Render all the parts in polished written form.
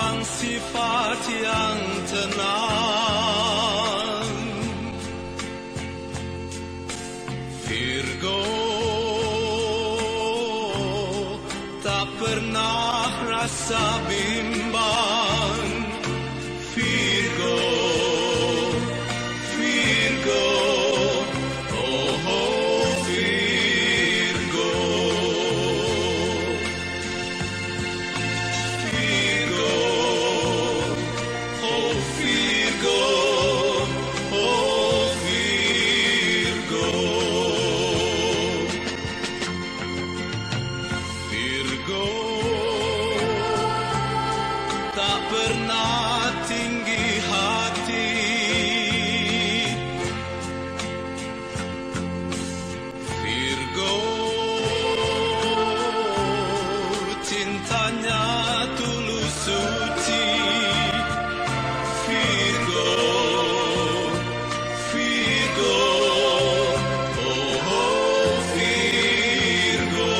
tentang sifat yang tenang. Virgo tak pernah rasa bimbang. Virgo, Virgo, oh Virgo, Virgo, oh Virgo, oh Virgo, Virgo tak pernah tinggi hati. Virgo cintanya tulus suci. Virgo, Virgo, oh Virgo.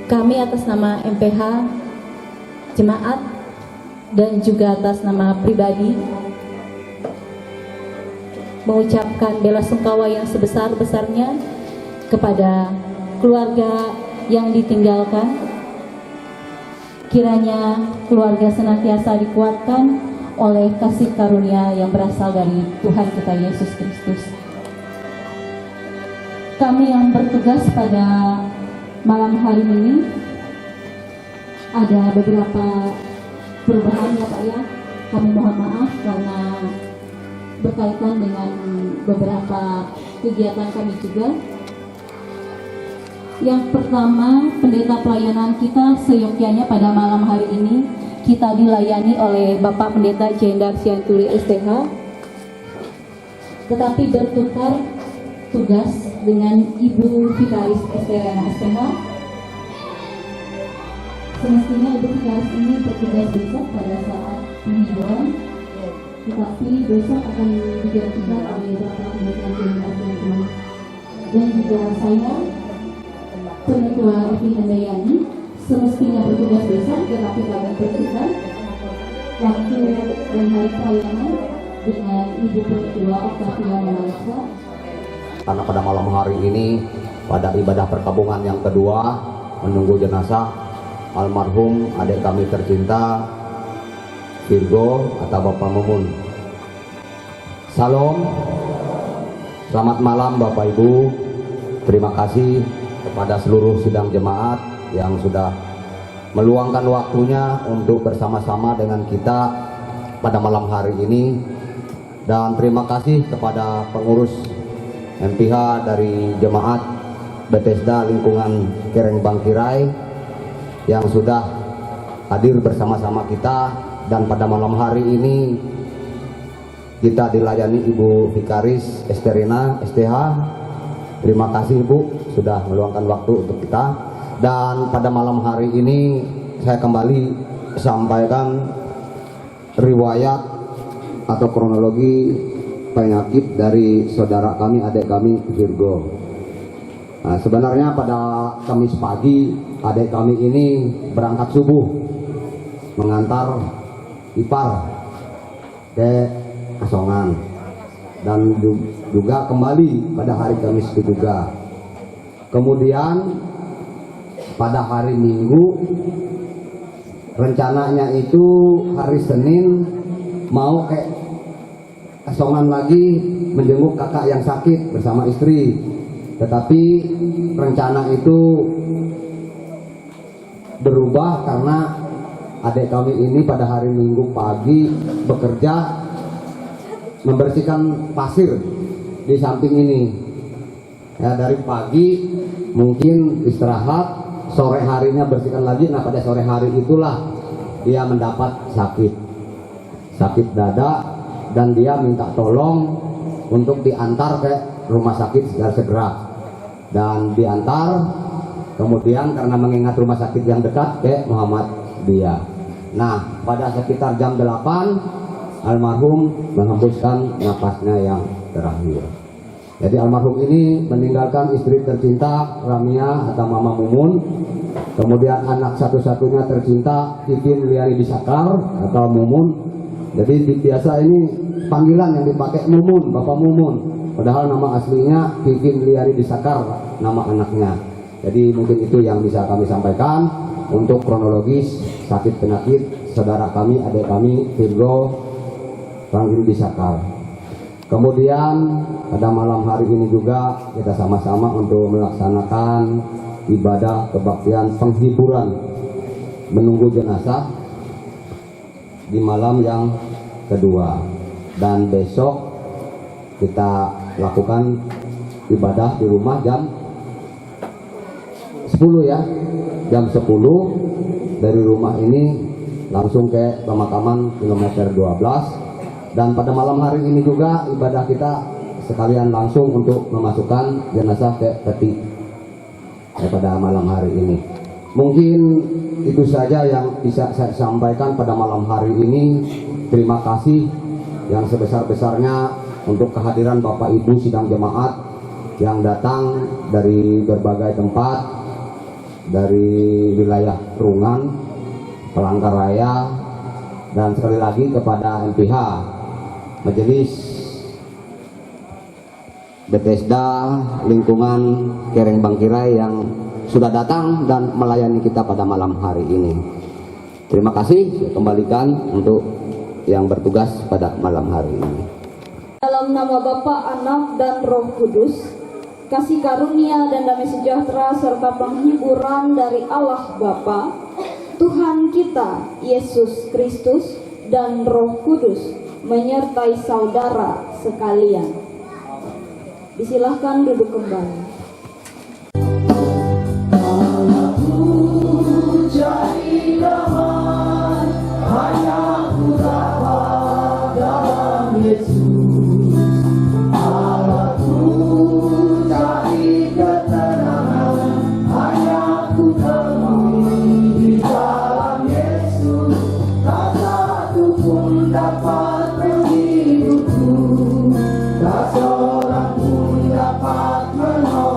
Kami atas nama MPH, jemaat, dan juga atas nama pribadi mengucapkan bela sungkawa yang sebesar-besarnya kepada keluarga yang ditinggalkan. Kiranya keluarga senantiasa dikuatkan oleh kasih karunia yang berasal dari Tuhan kita Yesus Kristus. Kami yang bertugas pada malam hari ini ada beberapa perubahan ya Pak ya. Kami mohon maaf karena berkaitan dengan beberapa kegiatan kami juga. Yang pertama, pendeta pelayanan kita seyogyanya pada malam hari ini kita dilayani oleh Bapak Pendeta Jendar Sianturi STH, tetapi bertukar tugas dengan Ibu Vikaris Esterena STH. Semestinya Ibu Vikaris ini bertugas besok pada saat penghiburan, tetapi besok akan digantikan oleh Bapak Pendeta Jendar Sianturi. Dan juga saya, Penetua Evi Handayani, semestinya bertugas besok, tetapi kami bertukar waktu dan hari pelayanan dengan Ibu Penetua Octavia Malaysia. Karena pada malam hari ini pada ibadah perkabungan yang kedua menunggu jenazah almarhum adik kami tercinta Virgo atau Bapak Mumun. Salam, selamat malam Bapak Ibu. Terima kasih kepada seluruh sidang jemaat yang sudah meluangkan waktunya untuk bersama-sama dengan kita pada malam hari ini. Dan terima kasih kepada pengurus MPH dari jemaat Bethesda lingkungan Kereng Bangkirai yang sudah hadir bersama-sama kita. Dan pada malam hari ini kita dilayani Ibu Vikaris Esterina STH. Terima kasih Ibu sudah meluangkan waktu untuk kita. Dan pada malam hari ini saya kembali sampaikan riwayat atau kronologi penyakit dari saudara kami, adik kami Virgo. Nah, sebenarnya pada Kamis pagi adik kami ini berangkat subuh mengantar ipar ke Kasongan dan juga kembali pada hari Kamis juga. Kemudian pada hari Minggu rencananya itu hari Senin mau ke Kasongan lagi menjenguk kakak yang sakit bersama istri, tetapi rencana itu berubah karena adik kami ini pada hari Minggu pagi bekerja membersihkan pasir di samping ini. Ya, dari pagi mungkin istirahat, sore harinya bersihkan lagi. Nah, pada sore hari itulah dia mendapat sakit dada, dan dia minta tolong untuk diantar ke rumah sakit segera. Dan diantar, kemudian karena mengingat rumah sakit yang dekat ke Muhammadiyah. Nah, pada sekitar jam 8 almarhum menghembuskan napasnya yang terakhir. Jadi almarhum ini meninggalkan istri tercinta Ramia atau Mama Mumun, kemudian anak satu-satunya tercinta Titin Liari Disakar atau Mumun. Jadi biasa ini panggilan yang dipakai Mumun, Bapak Mumun. Padahal nama aslinya Titin Liari Disakar, nama anaknya. Jadi mungkin itu yang bisa kami sampaikan untuk kronologis sakit penyakit saudara kami, adik kami Virgo Liari Disakar. Kemudian pada malam hari ini juga kita sama-sama untuk melaksanakan ibadah kebaktian penghiburan menunggu jenazah di malam yang kedua. Dan besok kita lakukan ibadah di rumah jam 10 ya, jam 10 dari rumah ini langsung ke pemakaman kilometer 12. Dan pada malam hari ini juga ibadah kita sekalian langsung untuk memasukkan jenazah ke peti pada malam hari ini. Mungkin itu saja yang bisa saya sampaikan pada malam hari ini. Terima kasih yang sebesar-besarnya untuk kehadiran Bapak Ibu sidang jemaat yang datang dari berbagai tempat, dari wilayah Rungan, Palangkaraya, dan sekali lagi kepada MPH Majelis Bethesda lingkungan Kereng Bangkirai yang sudah datang dan melayani kita pada malam hari ini. Terima kasih, saya kembalikan untuk yang bertugas pada malam hari ini. Dalam nama Bapa, Anak, dan Roh Kudus, kasih karunia dan damai sejahtera serta penghiburan dari Allah Bapa, Tuhan kita Yesus Kristus, dan Roh Kudus menyertai saudara sekalian. Disilahkan duduk kembali. Dapat menghidupku, tak seorang pun dapat menolong.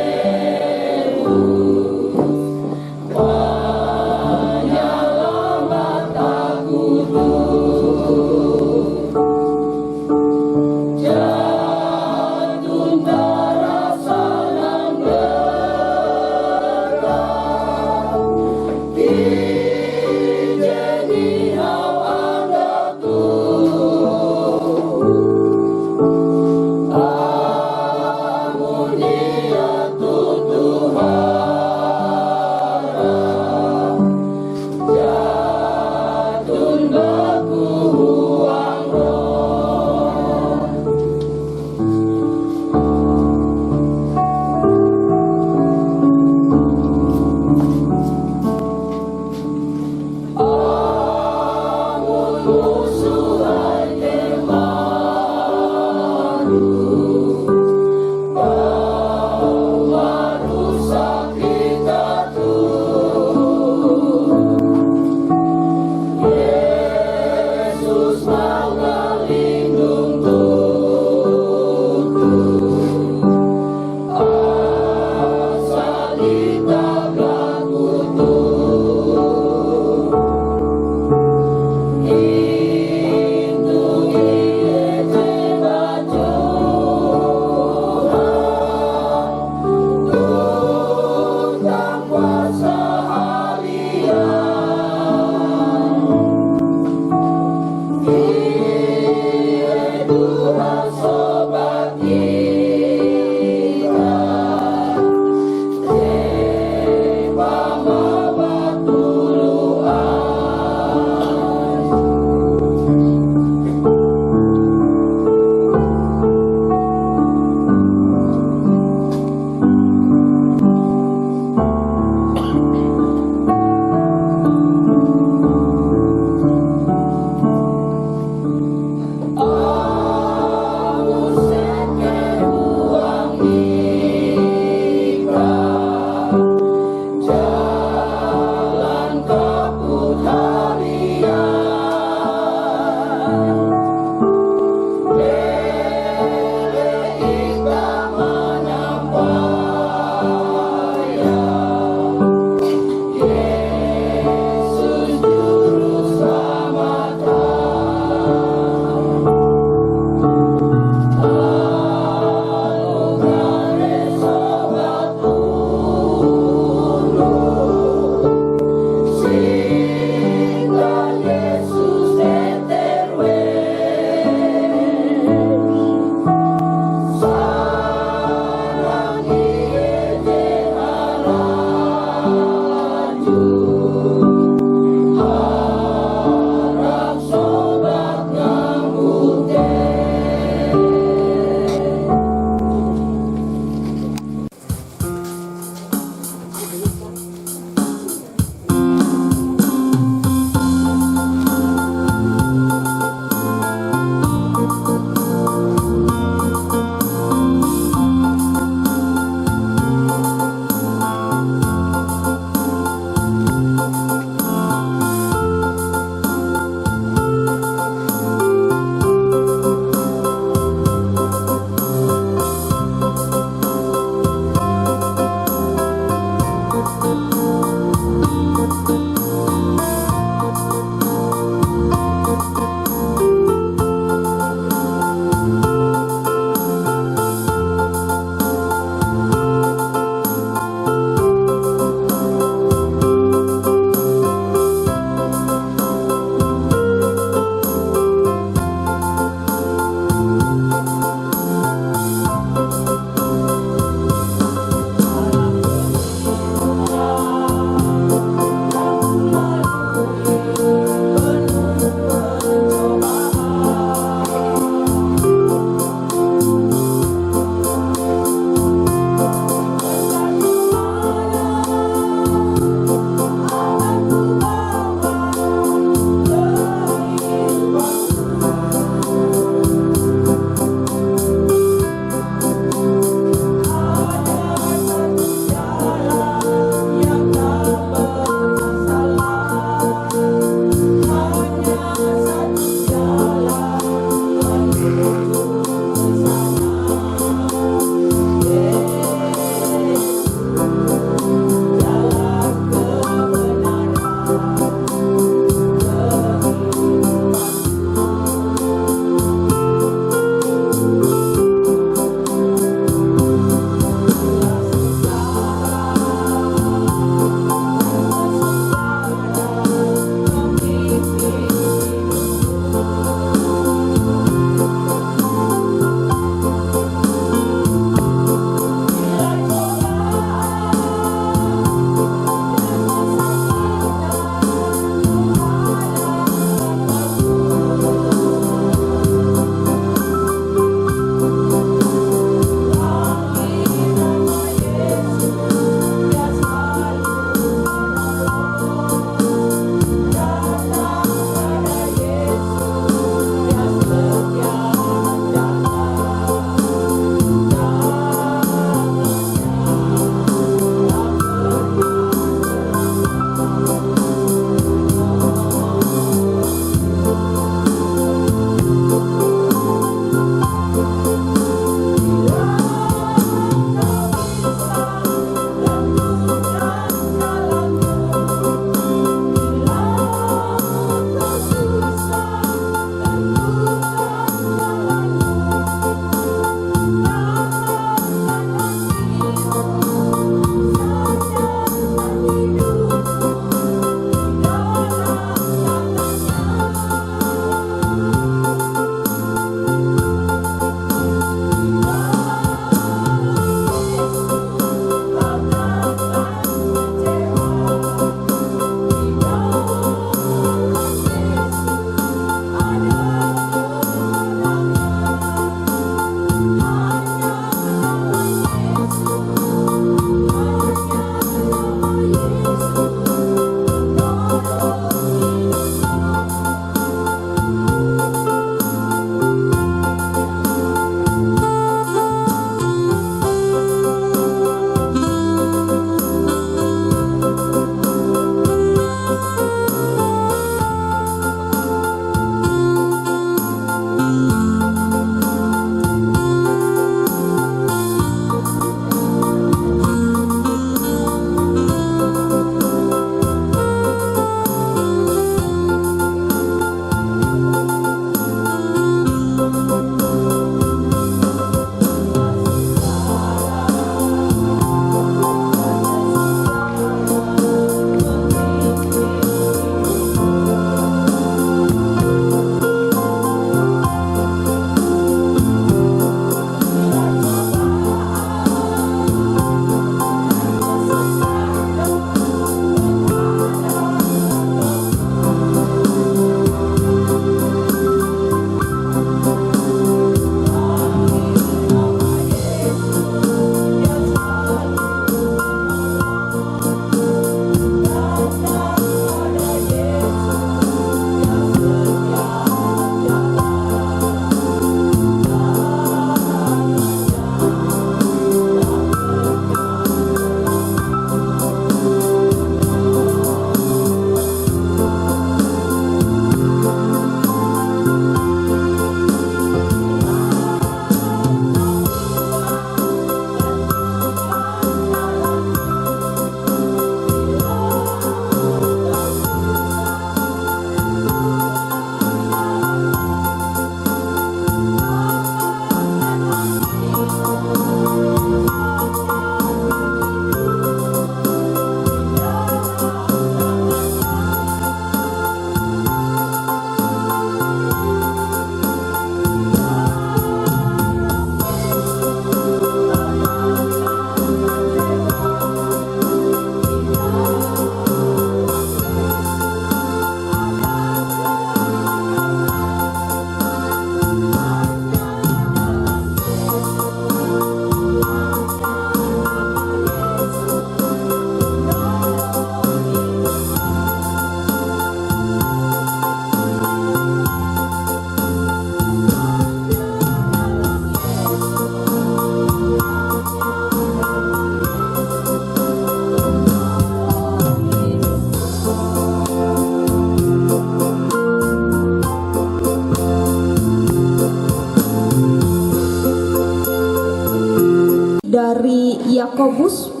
Yakobus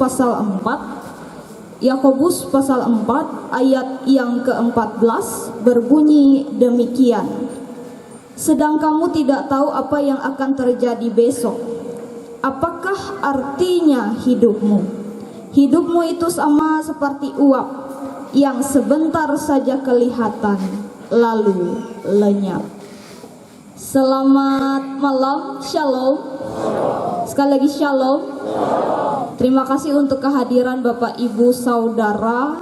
pasal 4 ayat yang ke-14 berbunyi demikian. Sedang kamu tidak tahu apa yang akan terjadi besok. Apakah artinya hidupmu? Hidupmu itu sama seperti uap yang sebentar saja kelihatan lalu lenyap. Selamat malam, shalom. Sekali lagi shalom. Terima kasih untuk kehadiran Bapak Ibu Saudara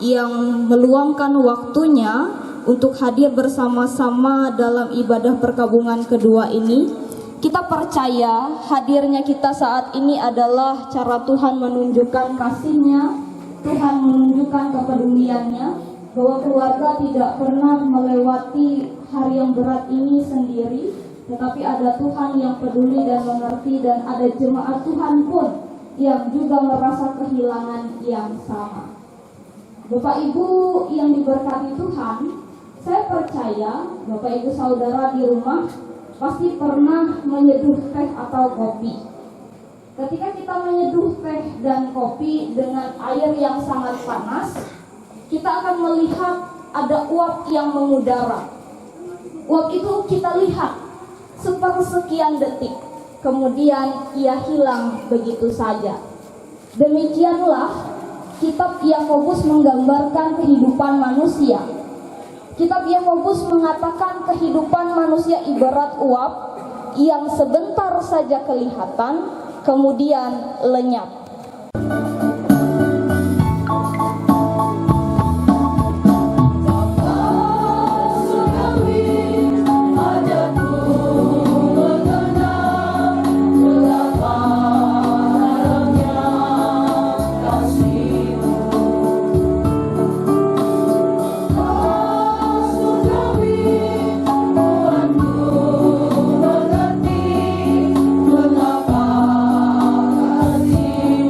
yang meluangkan waktunya untuk hadir bersama-sama dalam ibadah perkabungan kedua ini. Kita percaya hadirnya kita saat ini adalah cara Tuhan menunjukkan kasih-Nya, Tuhan menunjukkan kepeduliannya, bahwa keluarga tidak pernah melewati hari yang berat ini sendiri, tetapi ada Tuhan yang peduli dan mengerti, dan ada jemaat Tuhan pun yang juga merasa kehilangan yang sama. Bapak Ibu yang diberkati Tuhan, saya percaya Bapak Ibu Saudara di rumah pasti pernah menyeduh teh atau kopi. Ketika kita menyeduh teh dan kopi dengan air yang sangat panas, kita akan melihat ada uap yang mengudara. Uap itu kita lihat sepersekian detik, kemudian ia hilang begitu saja. Demikianlah kitab Yakobus menggambarkan kehidupan manusia. Kitab Yakobus mengatakan kehidupan manusia ibarat uap yang sebentar saja kelihatan, kemudian lenyap. Mengapa kasih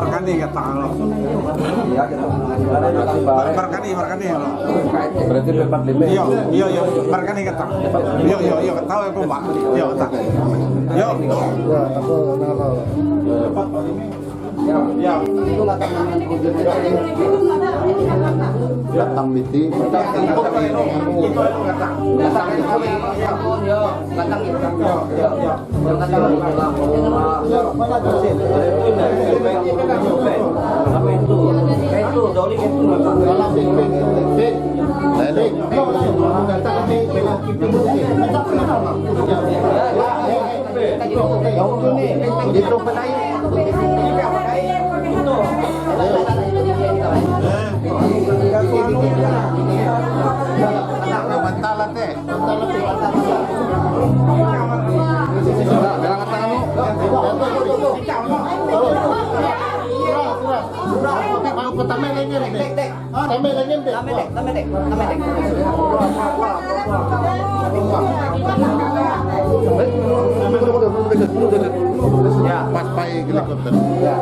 Markani kata lo. Markani lo. Berarti 45. Yo, Markani kata. Yo, tahu aku Pak. Yo, kata. Yo. Ya, aku nalo. Ya. Datang biti. Ya, pas pai helikopter. Ya.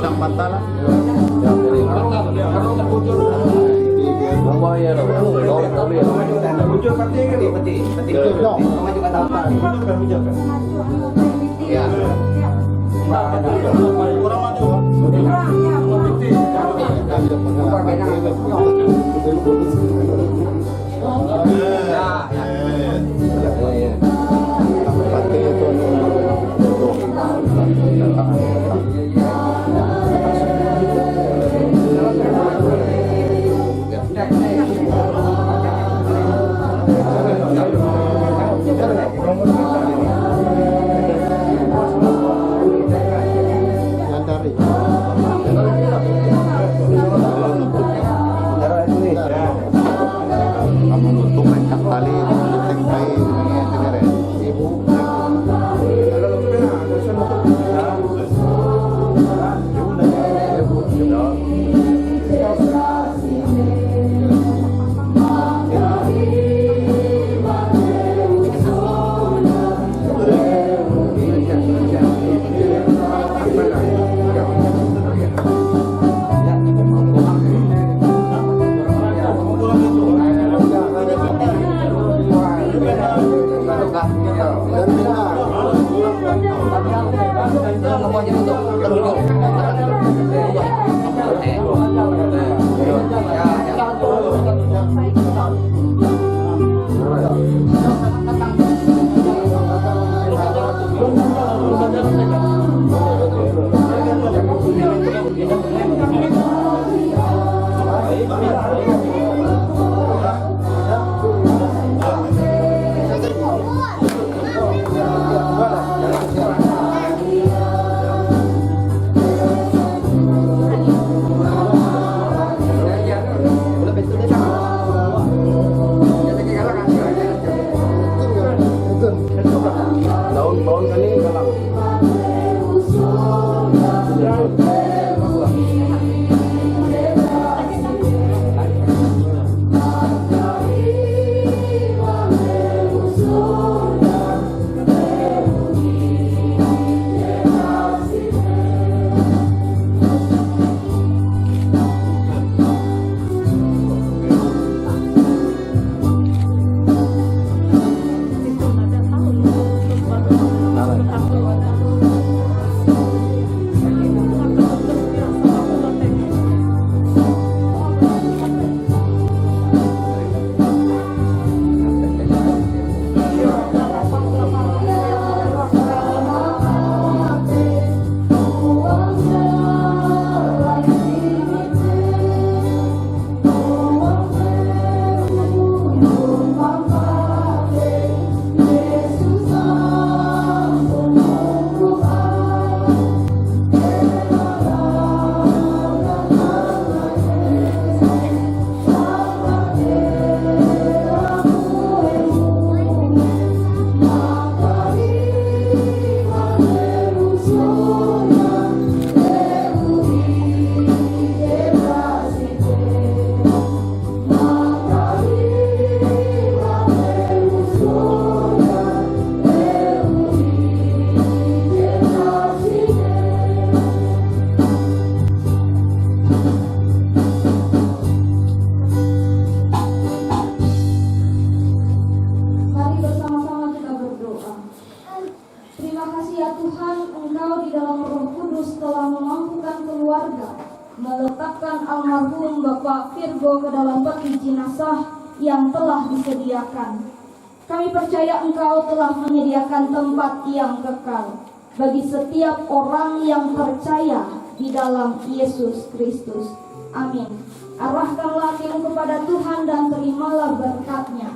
Sang pantala. Ya, dari Virgo ke dalam peti jenazah yang telah disediakan. Kami percaya Engkau telah menyediakan tempat yang kekal bagi setiap orang yang percaya di dalam Yesus Kristus. Amin. Arahkanlah hatimu kepada Tuhan dan terimalah berkat-Nya.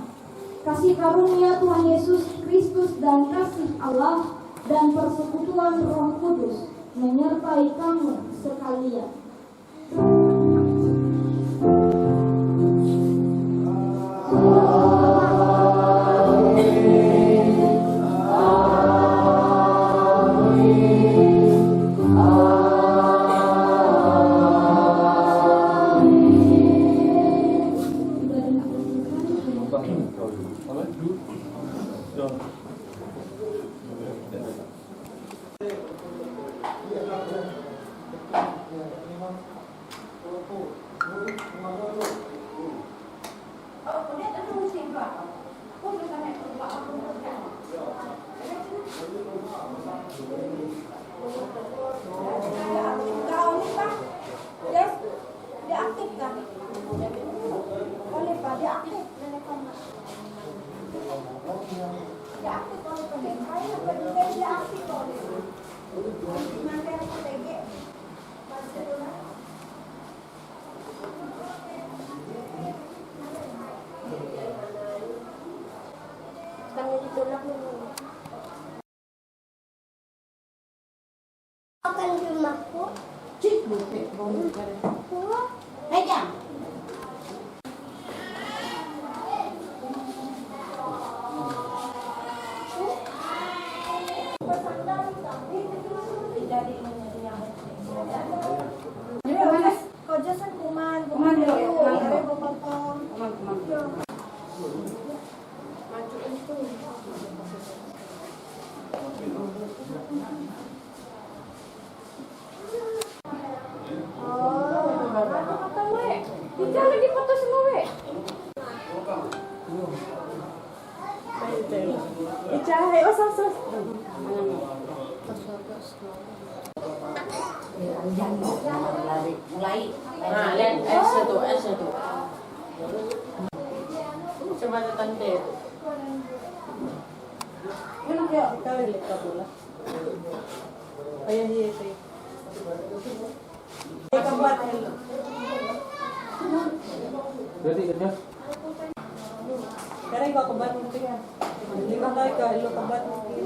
Kasih karunia Tuhan Yesus Kristus dan kasih Allah dan persekutuan Roh Kudus menyertai kamu sekalian. Akan rumahku. Cik, Aja. Kau jasan kuman dulu. Kita lagi foto semua we. Icahai sos. Mulai. Nah, lihat S1. Coba tante. Ini dia kita lihat pula. Ayah dia itu. Kita buat hello. Jadi kerja. Sekarang kau kebat mungkin ya. Lima kali kau hello kebat mungkin.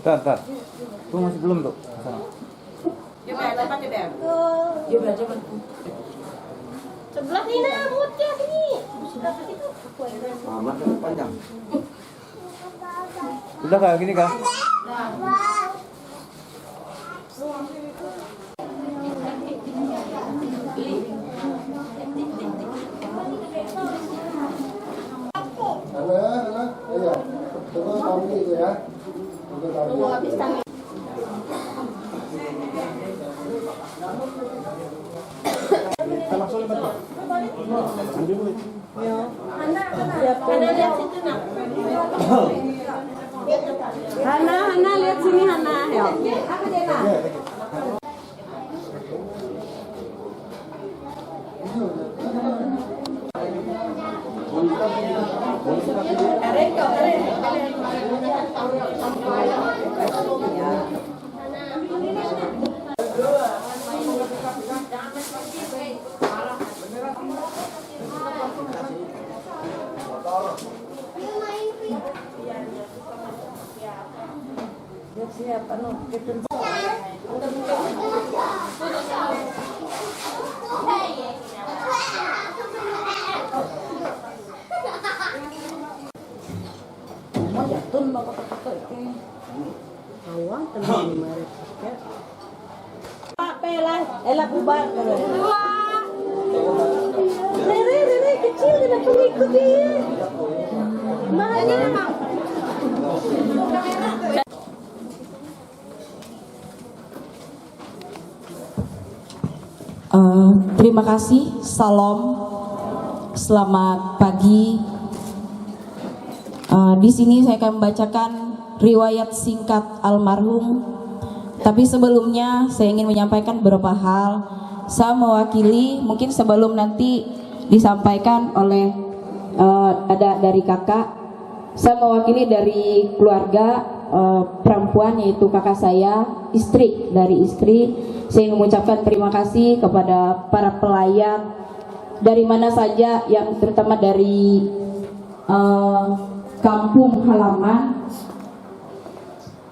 Tar. Tuh masih belum tuh. Sana. Sebelah sini dah, mutnya sini. Amat panjang. Udah kayak gini kah? Iya. Tunggu kami itu ya. Tunggu habis kami. Hana lihat situ nak. Hana lihat sini Hana. Ya. Mau jatuh bapak kata awang teman mari. Pak pelah, elah kubar kalau. Rere kecil kenapa ngikut dia? Mahanya memang. Terima kasih, salam, selamat pagi. Di sini saya akan membacakan riwayat singkat almarhum. Tapi sebelumnya saya ingin menyampaikan beberapa hal. Saya mewakili, mungkin sebelum nanti disampaikan oleh ada dari kakak. Saya mewakili dari keluarga perempuan, yaitu kakak saya, istri dari istri. Saya ingin mengucapkan terima kasih kepada para pelayat dari mana saja, yang terutama dari kampung halaman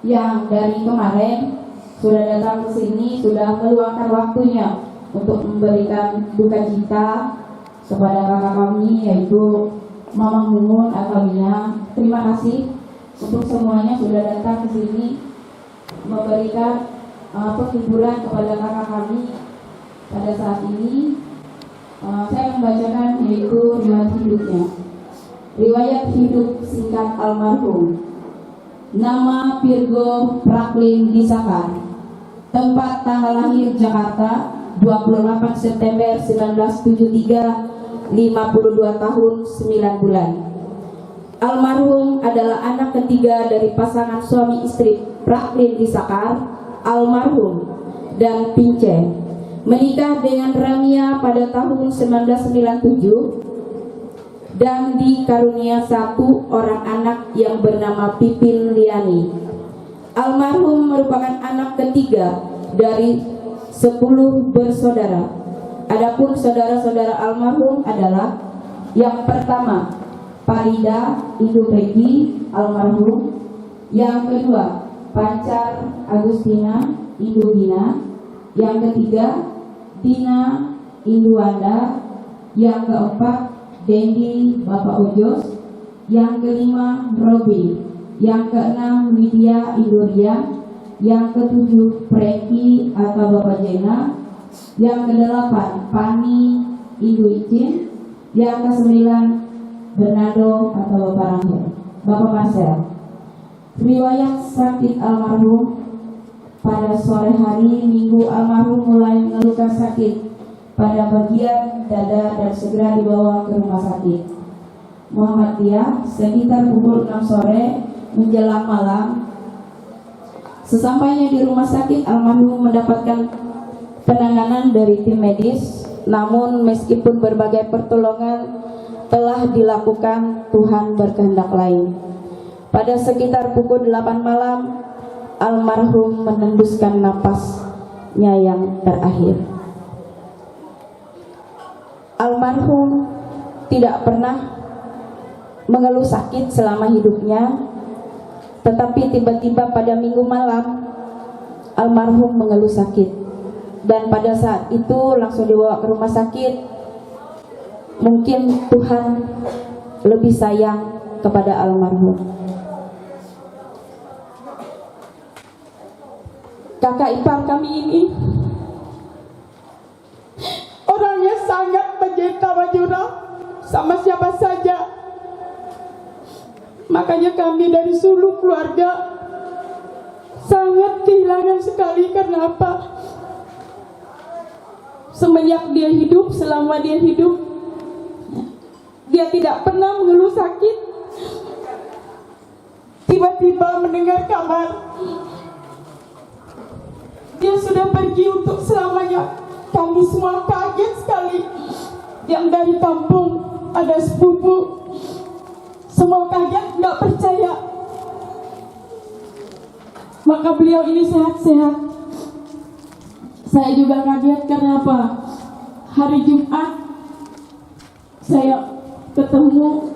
yang dari kemarin sudah datang ke sini, sudah meluangkan waktunya untuk memberikan duka cita kepada kakak kami, yaitu Mama Mumun Akamina. Terima kasih untuk semuanya sudah datang ke sini memberikan penghiburan kepada kakak kami pada saat ini. Saya membacakan yaitu riwayat hidupnya. Riwayat hidup singkat almarhum. Nama Virgo Franklin Disakar. Tempat tanggal lahir Jakarta 28 September 1973, 52 tahun 9 bulan. Almarhum adalah anak ketiga dari pasangan suami istri Franklin Disakar, almarhum dan Pince. Menikah dengan Ramia pada tahun 1997 dan dikarunia satu orang anak yang bernama Pipin Liani. Almarhum merupakan anak ketiga dari 10 bersaudara. Adapun saudara-saudara almarhum adalah yang pertama Farida Ibu Peggy almarhum, yang kedua Pacar Agustina Ibu Dina, yang ketiga Dina Ibu Wanda, yang keempat Dendi Bapak Ojos, yang kelima Robi, yang keenam Lydia Idoria, yang ketujuh Preki atau Bapak Jena, yang kedelapan Pani Ibu Icin, yang kesembilan Bernardo atau Bapak Rangel, Bapak Marcel. Riwayat sakit almarhum. Pada sore hari Minggu, almarhum mulai mengeluhkan sakit pada bagian dada dan segera dibawa ke rumah sakit Muhammadiyah sekitar pukul 6 sore menjelang malam. Sesampainya di rumah sakit, almarhum mendapatkan penanganan dari tim medis. Namun meskipun berbagai pertolongan telah dilakukan, Tuhan berkehendak lain. Pada sekitar pukul 8 malam, almarhum menembuskan napasnya yang terakhir. Almarhum tidak pernah mengeluh sakit selama hidupnya, tetapi tiba-tiba pada Minggu malam almarhum mengeluh sakit, dan pada saat itu langsung dibawa ke rumah sakit. Mungkin Tuhan lebih sayang kepada almarhum. Kakak ipar kami ini orangnya sangat mencinta Majura sama siapa saja. Makanya kami dari seluruh keluarga sangat kehilangan sekali. Karena apa? Semenjak dia hidup, selama dia hidup, dia tidak pernah mengeluh sakit. Tiba-tiba mendengar kabar dia sudah pergi untuk selamanya. Kami semua kaget sekali. Yang dari kampung ada sepupu Semua kaget, nggak percaya. Maka beliau ini sehat-sehat. Saya juga kaget karena apa? Hari Jumat saya ketemu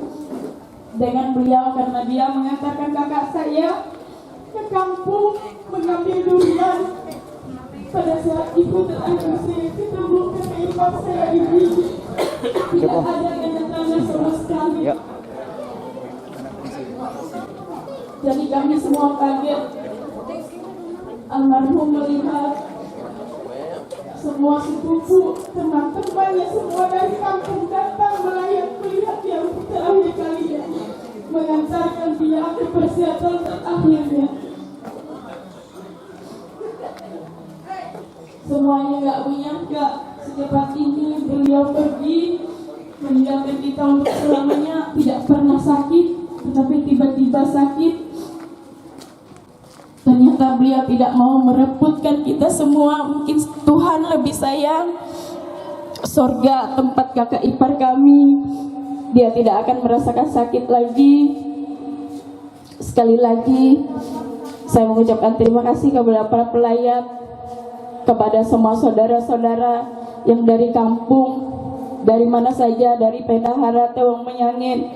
dengan beliau karena dia mengatakan kakak saya ke kampung mengambil durian. Pada saat itu terakhir saya ketemu kakak ipar saya ini tidak ada tanda-tanda sama sekali. Jadi kami semua kaget. Almarhum melihat semua sepupu, teman-temannya semua dari kampung datang melihat yang terakhir kalinya, mengantarkan dia ke persiapan terakhirnya. Semuanya nggak menyangka secepat ini beliau pergi meninggalkan kita untuk selamanya. Tidak pernah sakit, tetapi tiba-tiba sakit. Ternyata beliau tidak mau merepotkan kita semua. Mungkin Tuhan lebih sayang sorga tempat kakak ipar kami. Dia tidak akan merasakan sakit lagi. Sekali lagi saya mengucapkan terima kasih kepada para pelayat, kepada semua saudara-saudara yang dari kampung, dari mana saja, dari Pendahara, Tewang Menyangin,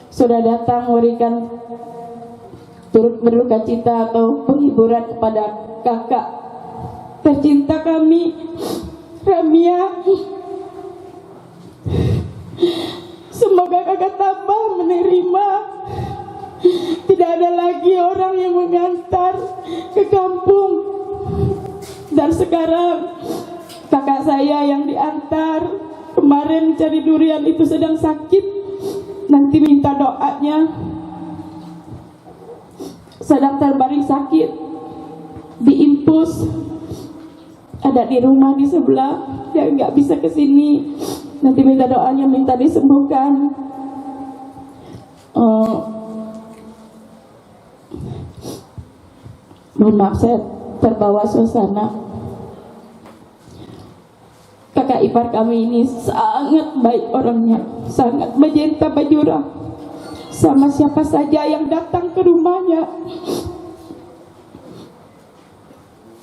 sudah datang memberikan turut berduka cita atau penghiburan kepada kakak tercinta kami, Ramia. Semoga kakak tambah menerima. Tidak ada lagi orang yang mengantar ke kampung. Dan sekarang kakak saya yang diantar kemarin cari durian itu sedang sakit. Nanti minta doanya. Sedang terbaring sakit, diinfus, ada di rumah di sebelah, dia nggak bisa ke sini. Nanti minta doanya, minta disembuhkan. Mohon maaf saya terbawa suasana. Kakak ipar kami ini sangat baik orangnya, sangat bajenta bajura. Sama siapa saja yang datang ke rumahnya.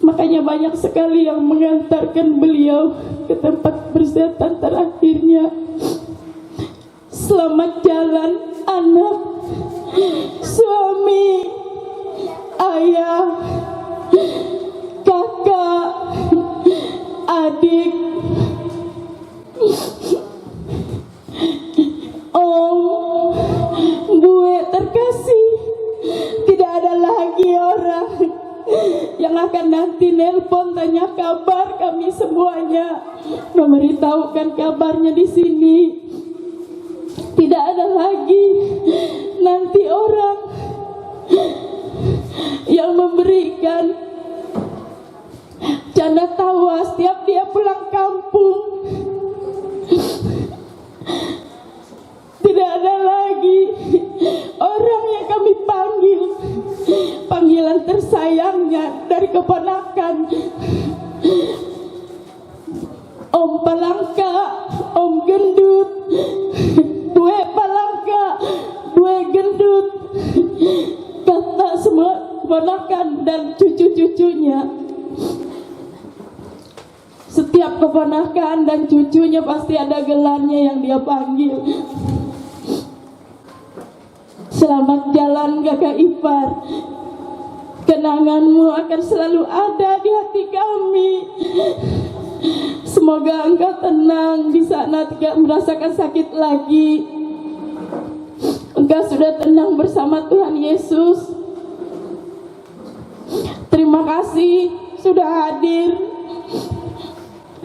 Makanya banyak sekali yang mengantarkan beliau ke tempat persehatan terakhirnya. Selamat jalan anak, suami, ayah, kakak, adik, om, bue terkasih. Tidak ada lagi orang yang akan nanti nelpon tanya kabar kami semuanya, memberitahukan kabarnya di sini. Tidak ada lagi nanti orang yang memberikan canda tawa setiap dia pulang kampung. Tidak ada lagi orang yang kami panggil panggilan tersayangnya dari keponakan. Om Palangka, Om Gendut, Due Palangka, Due Gendut, kata semua keponakan dan cucu-cucunya. Setiap keponakan dan cucunya pasti ada gelarnya yang dia panggil. Selamat jalan kakak ipar. Kenanganmu akan selalu ada di hati kami. Semoga engkau tenang di sana, tidak merasakan sakit lagi. Engkau sudah tenang bersama Tuhan Yesus. Terima kasih sudah hadir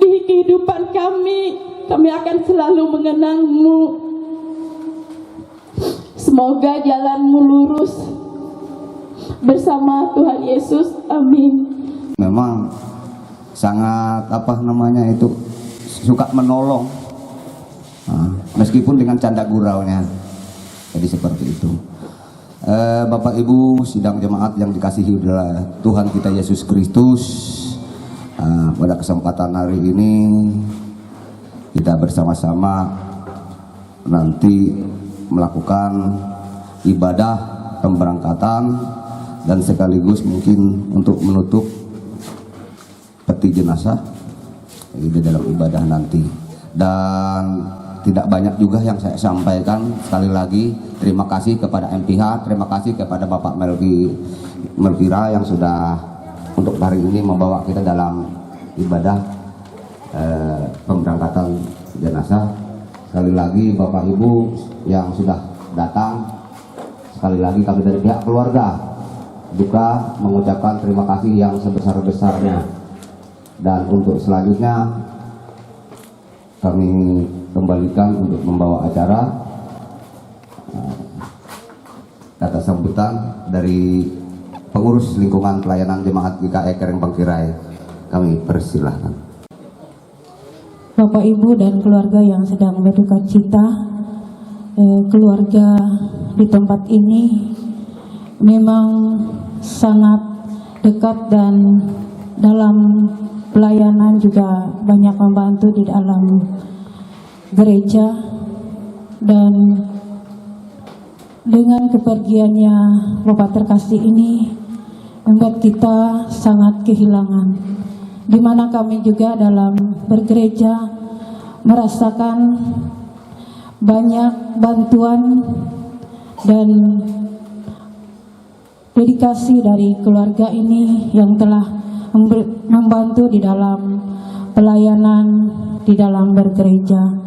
di kehidupan kami. Kami akan selalu mengenangmu. Semoga jalanmu lurus bersama Tuhan Yesus. Amin. Memang sangat suka menolong, meskipun dengan canda guraunya. Jadi seperti itu. Bapak Ibu sidang jemaat yang dikasihi oleh Tuhan kita Yesus Kristus, pada kesempatan hari ini kita bersama-sama nanti melakukan ibadah pemberangkatan dan sekaligus mungkin untuk menutup peti jenazah di dalam ibadah nanti. Dan tidak banyak juga yang saya sampaikan. Sekali lagi terima kasih kepada MPH, terima kasih kepada Bapak Melvira yang sudah untuk hari ini membawa kita dalam ibadah pemberangkatan jenazah. Sekali lagi Bapak Ibu yang sudah datang, sekali lagi kami dari pihak keluarga juga mengucapkan terima kasih yang sebesar-besarnya. Dan untuk selanjutnya kami kembalikan untuk membawa acara kata sambutan dari pengurus lingkungan pelayanan jemaat GKI Kereng Bangkirai. Kami persilahkan. Bapak Ibu dan keluarga yang sedang berduka cita, keluarga di tempat ini memang sangat dekat dan dalam pelayanan juga banyak membantu di dalam gereja. Dan dengan kepergiannya Bapak terkasih ini membuat kita sangat kehilangan, di mana kami juga dalam bergereja merasakan banyak bantuan dan dedikasi dari keluarga ini yang telah membantu di dalam pelayanan di dalam bergereja.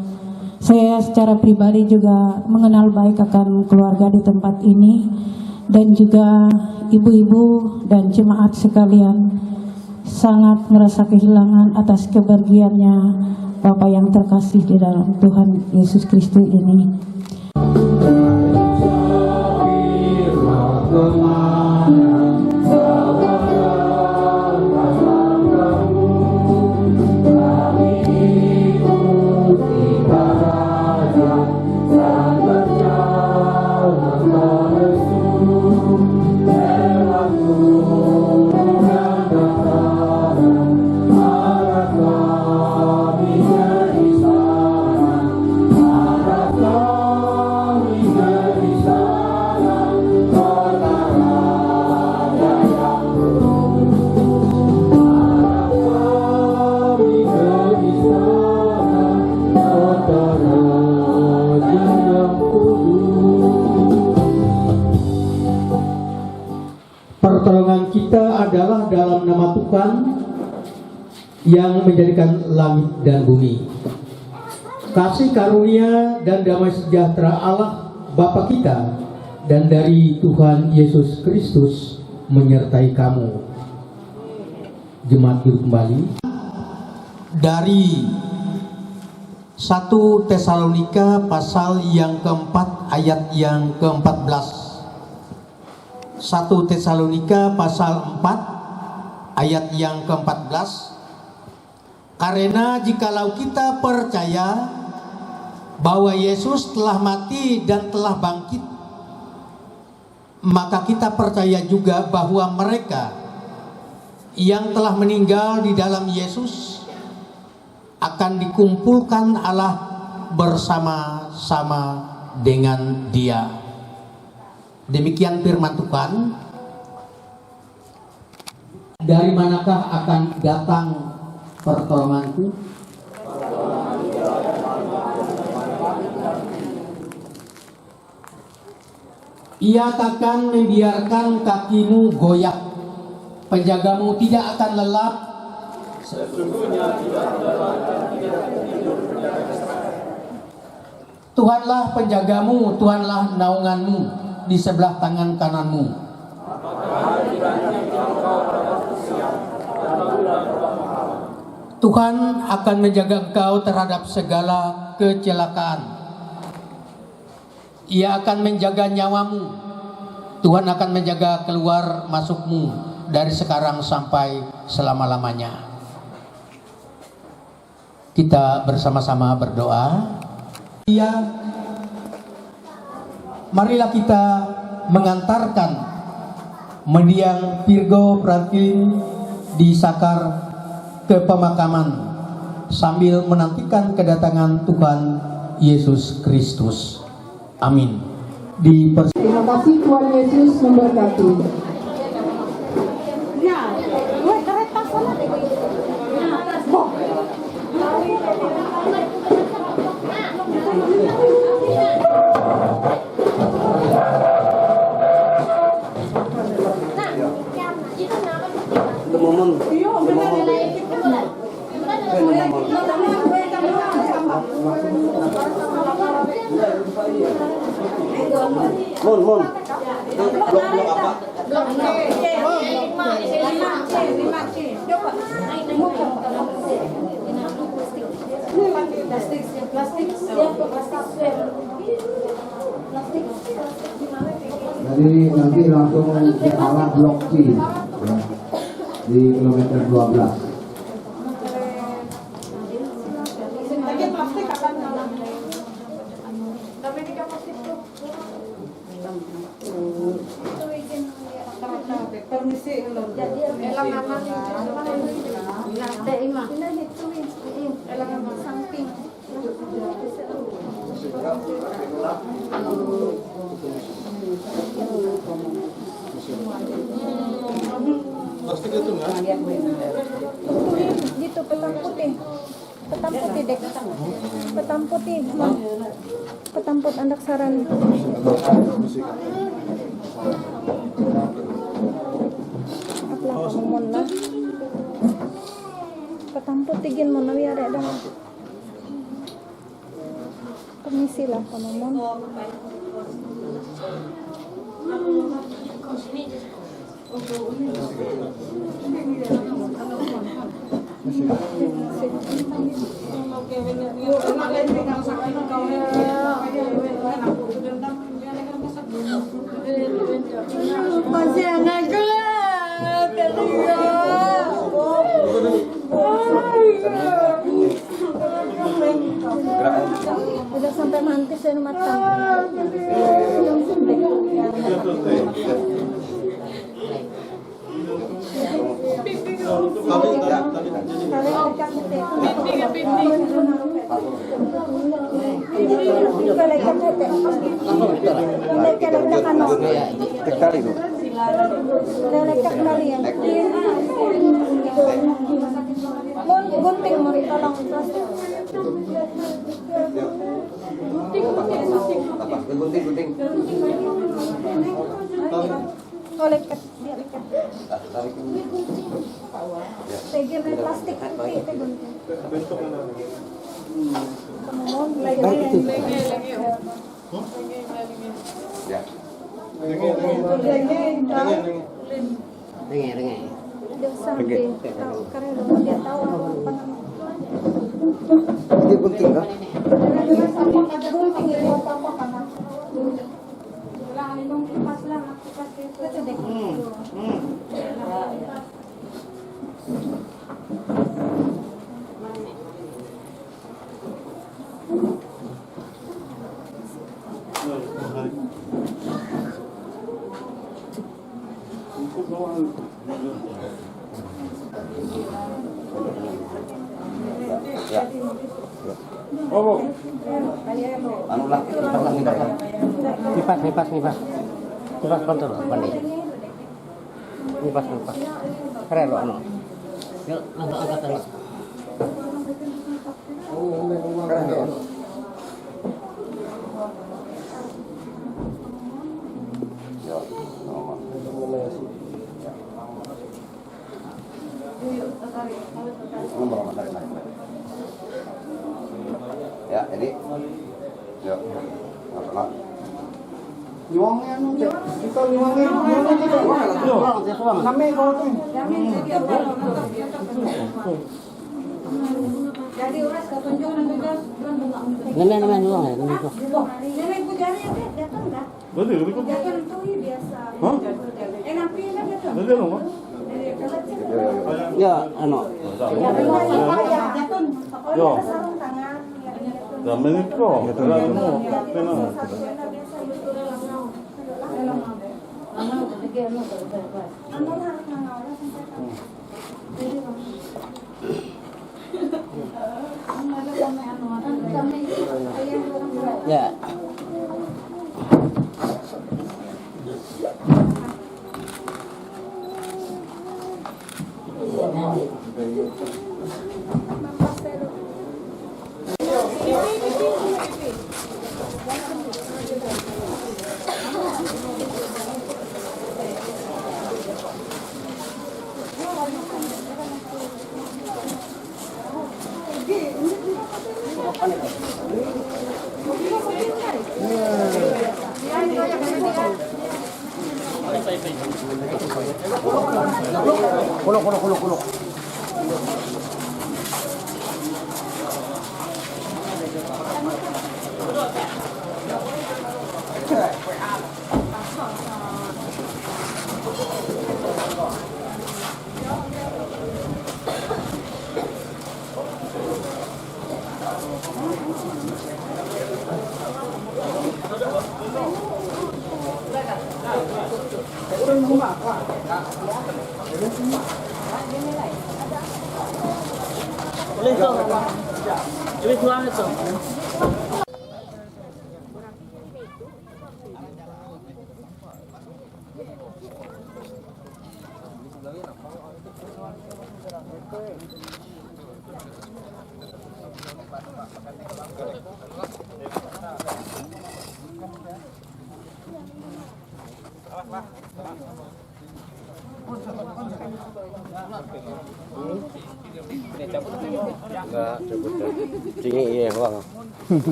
Saya secara pribadi juga mengenal baik akan keluarga di tempat ini dan juga ibu-ibu dan jemaat sekalian sangat merasa kehilangan atas kepergiannya Bapak yang terkasih di dalam Tuhan Yesus Kristus ini. Pertolongan kita adalah dalam nama Tuhan yang menjadikan langit dan bumi. Kasih karunia dan damai sejahtera Allah Bapa kita dan dari Tuhan Yesus Kristus menyertai kamu. Jemaat duduk kembali. Dari 1 Tesalonika pasal yang keempat ayat yang ke-14. 1 Tesalonika pasal 4 ayat yang ke-14. Karena jikalau kita percaya bahwa Yesus telah mati dan telah bangkit, maka kita percaya juga bahwa mereka yang telah meninggal di dalam Yesus akan dikumpulkan Allah bersama-sama dengan Dia. Demikian firman Tuhan. Dari manakah akan datang pertolonganku? Ia takkan membiarkan kakimu goyah, penjagamu tidak akan lelap. Tuhanlah penjagamu, Tuhanlah naunganmu di sebelah tangan kananmu. Tuhan akan menjaga engkau terhadap segala kecelakaan. Ia akan menjaga nyawamu. Tuhan akan menjaga keluar masukmu dari sekarang sampai selama-lamanya. Kita bersama-sama berdoa. Marilah kita mengantarkan mendiang Virgo Franklin di Sakar ke pemakaman sambil menantikan kedatangan Tuhan Yesus Kristus. Amin. Terima kasih, Tuhan Yesus memberkati. Mun. Blok apa? Jadi nanti langsung ke arah blok C ya, di kilometer 12. Gitu petam putih dek, petam putih, petam put anak saran. Aplah ngomong lah, petam putih gin mau nawi ada dah. Permisi lah ngomong. Masih anakku lah, udah sampai mantis dan matang. Gunting mau tolong Gunting. oh lekat dia lekat tegel plastik putih itu gunting kemudian lagi Ya. Dengar. udah sampai tahu karena dia tahu apa Ini gunting kah? Ya. Oh. Anu lah, Nipas. Nipas kontrol, pandai. Nipas. Keren lo anu. Yuk, angkat. Oh, keren lo. Ya, jadi yuk, apa? Nyuangnya anu cek, kita nyuangnya sampai kalau tuh. jadi uras ketunjuk juga Nenek nyuang ya, nenek pujari datang enggak? Datang tuh biasa. Hah? Napi enggak datang? Datang. Ya, anu. Yo. Zaman itu, Ya. Kuluk.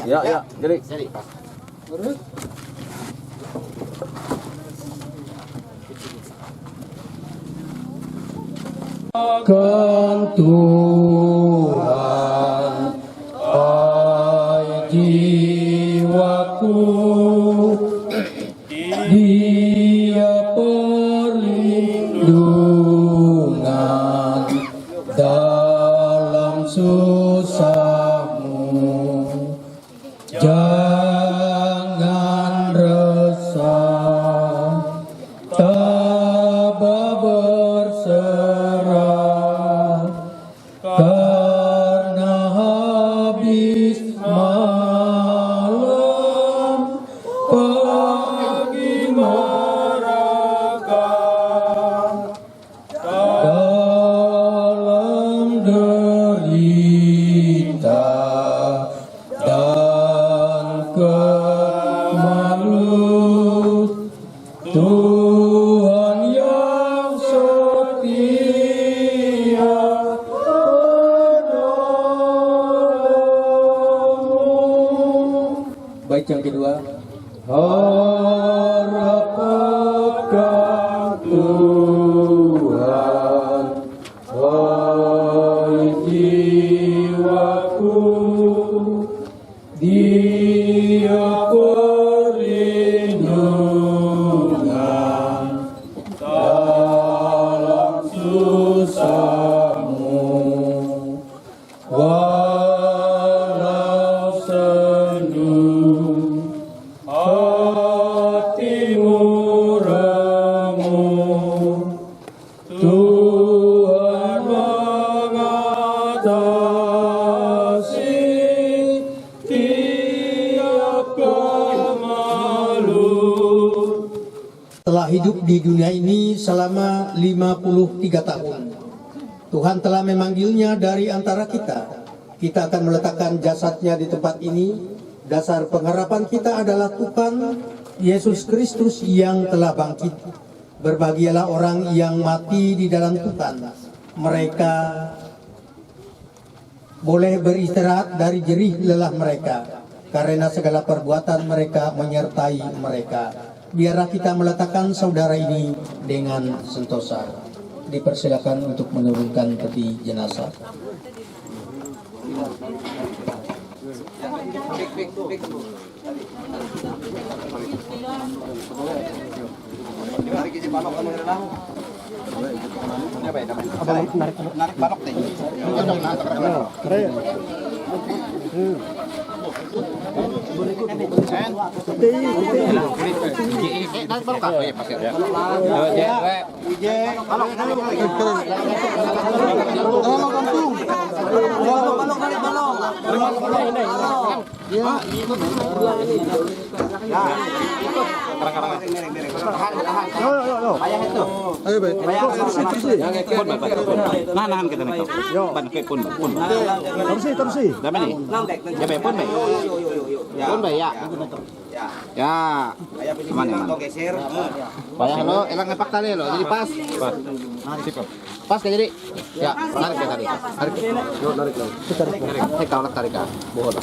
Ya, jadi. Kan Tuhan ai jiwaku, Dia perlindungan dalam susahmu. Jangan resah, tabah berserah, karena habis malam pagi mereka dalam derita dan kemalut. Tuhan yang setia menolongmu. Baik, yang kedua. Harap akan Tuhan, hai jiwaku, Dia perlindungan dalam susahmu. Walau senyum hatimu remuk, Tuhan mengatasi tiap kemaluan. Telah hidup di dunia ini selama 53 tahun. Tuhan telah memanggilnya dari antara kita. Kita akan meletakkan jasadnya di tempat ini. Dasar pengharapan kita adalah Tuhan Yesus Kristus yang telah bangkit. Berbahagialah orang yang mati di dalam Tuhan. Mereka boleh beristirahat dari jerih lelah mereka, karena segala perbuatan mereka menyertai mereka. biarlah kita meletakkan saudara ini dengan sentosa. Dipersilakan untuk menurunkan peti jenazah. Narik balok teh. Nahan kita nih. Ban ke pun. Tersi. Dami nih. Ya pun baik. Pun baik ya. Ya. Mana? Geser. Bayar lo, elang ngepak tali lo. Jadi pas. Pas kayak jadi. Ya, tarik ya tadi. Tarik. Yo, tarik. Tarik. Kau nak tarik ah. Bohong.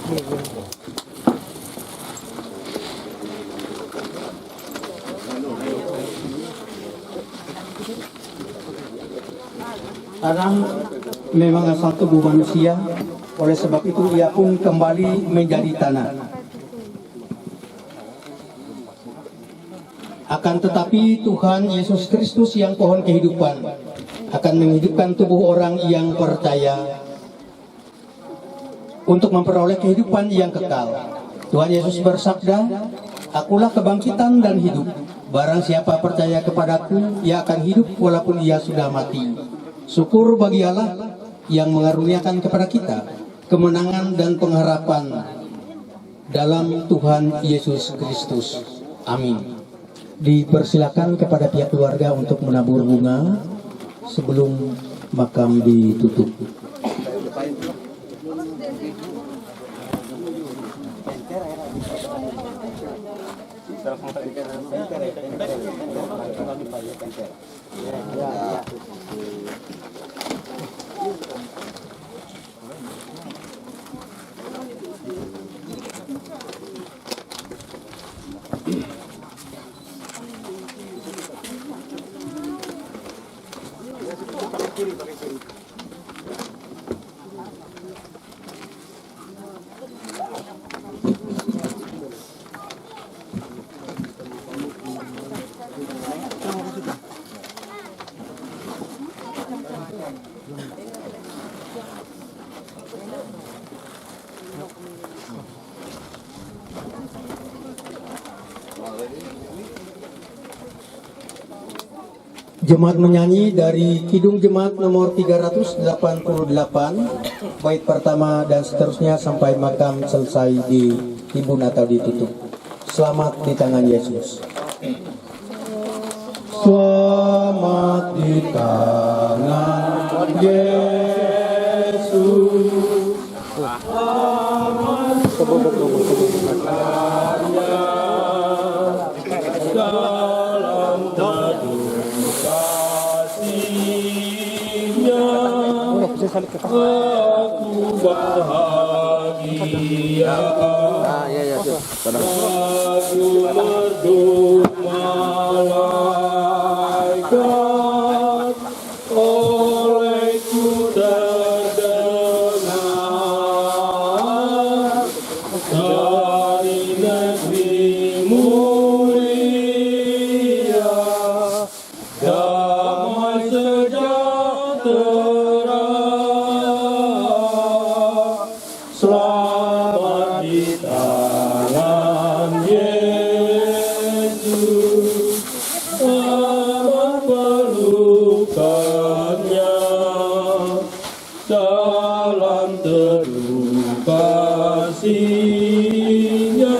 Adam memang asal tubuh manusia, oleh sebab itu ia pun kembali menjadi tanah. Akan tetapi Tuhan Yesus Kristus yang pohon kehidupan akan menghidupkan tubuh orang yang percaya untuk memperoleh kehidupan yang kekal. Tuhan Yesus bersabda, "Akulah kebangkitan dan hidup. Barang siapa percaya kepadaku, ia akan hidup walaupun ia sudah mati." Syukur bagi Allah yang mengaruniakan kepada kita kemenangan dan pengharapan dalam Tuhan Yesus Kristus. Amin. Dipersilakan kepada pihak keluarga untuk menabur bunga sebelum makam ditutup. Jemaat menyanyi dari Kidung Jemaat nomor 388, bait pertama dan seterusnya sampai makam selesai ditimbun atau ditutup. Selamat di tangan Yesus. Selamat di tangan Yesus. Aku bahagia, aku merdu malaikat, olehku terdengar dari negeri mulia, damai sejahtera. Selamat di tangan Yesus, selamat pelukannya, dalam teduh kasihnya,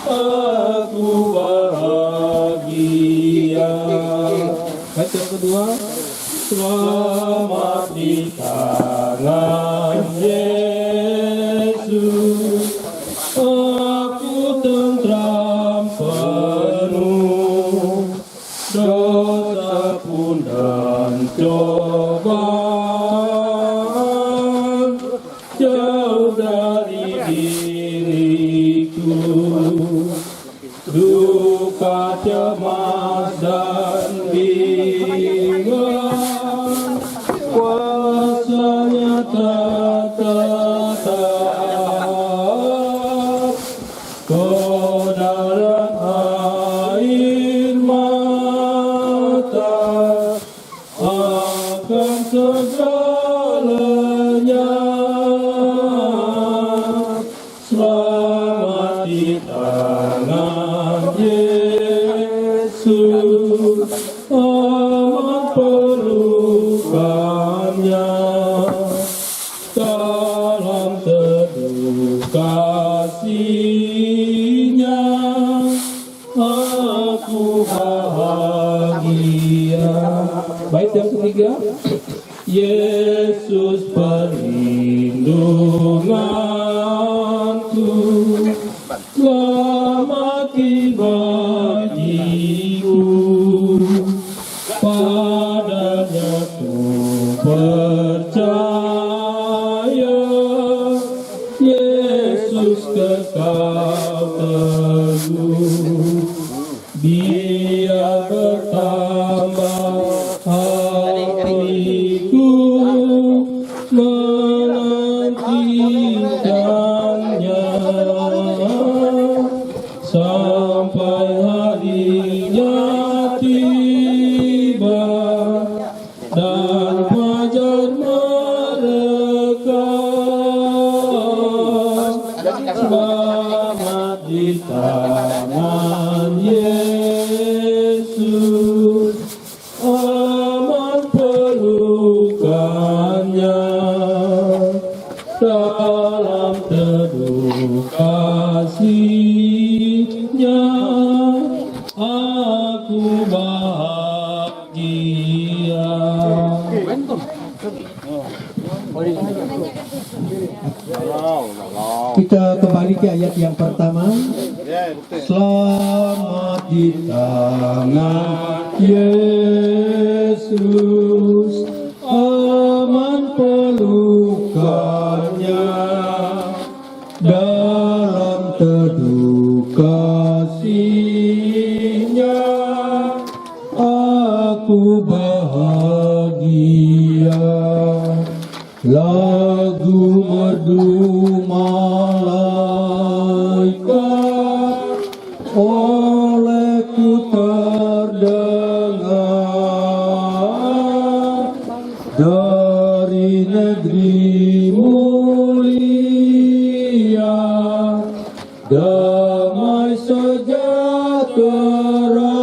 aku bahagia. Ayat yang kedua, selamat di tangan Yesus, aku tentram penuh, dosa pun dan cobaan jauh dari diriku, duka dan ringan, kuasanya tetap, kodaran air mata akan segalanya. Selamat di tangan Yesus, aman pelukannya. Dalam teduh kasih-Nya aku bahagia. Bait yang ketiga, Yesus perlindunganku, selamat bagiku, padanya ku percaya, Yesus kekal teguh, Dia bertambah hatiku menantikannya, sampai harinya tiba dan fajar merekam. Selamat di tangan Yesus, aman pelukannya. Dalam teduh kasih-Nya aku bahagia. Kita kembali ke ayat yang pertama. Selamat di tangan Yesus, aman pelukannya. Dalam teduh kasih-Nya aku bahagia. Lagu merdu malaikat olehku terdengar, dari negeri mulia damai sejahtera.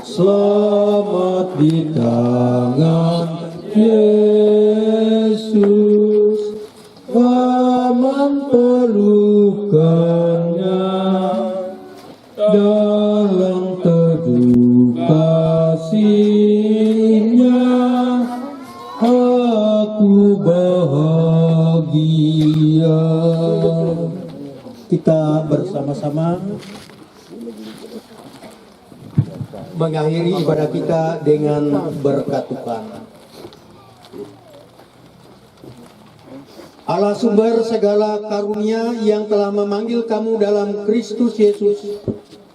Selamat di tangan Yesus, aman pelukannya. Dalam teduh kasih-Nya aku bahagia. Kita bersama-sama mengakhiri ibadah kita dengan berkat Tuhan. Allah sumber segala karunia yang telah memanggil kamu dalam Kristus Yesus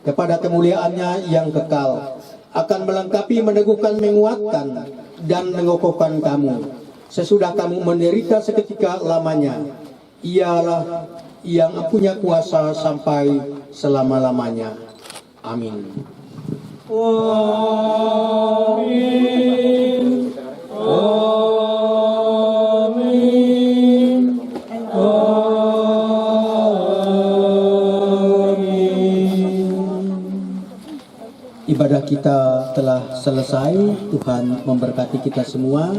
kepada kemuliaan-Nya yang kekal, akan melengkapi, meneguhkan, menguatkan, dan mengokohkan kamu sesudah kamu menderita seketika lamanya. Ialah yang punya kuasa sampai selama-lamanya. Amin. Amin. Amin. Amin. Ibadah kita telah selesai. Tuhan memberkati kita semua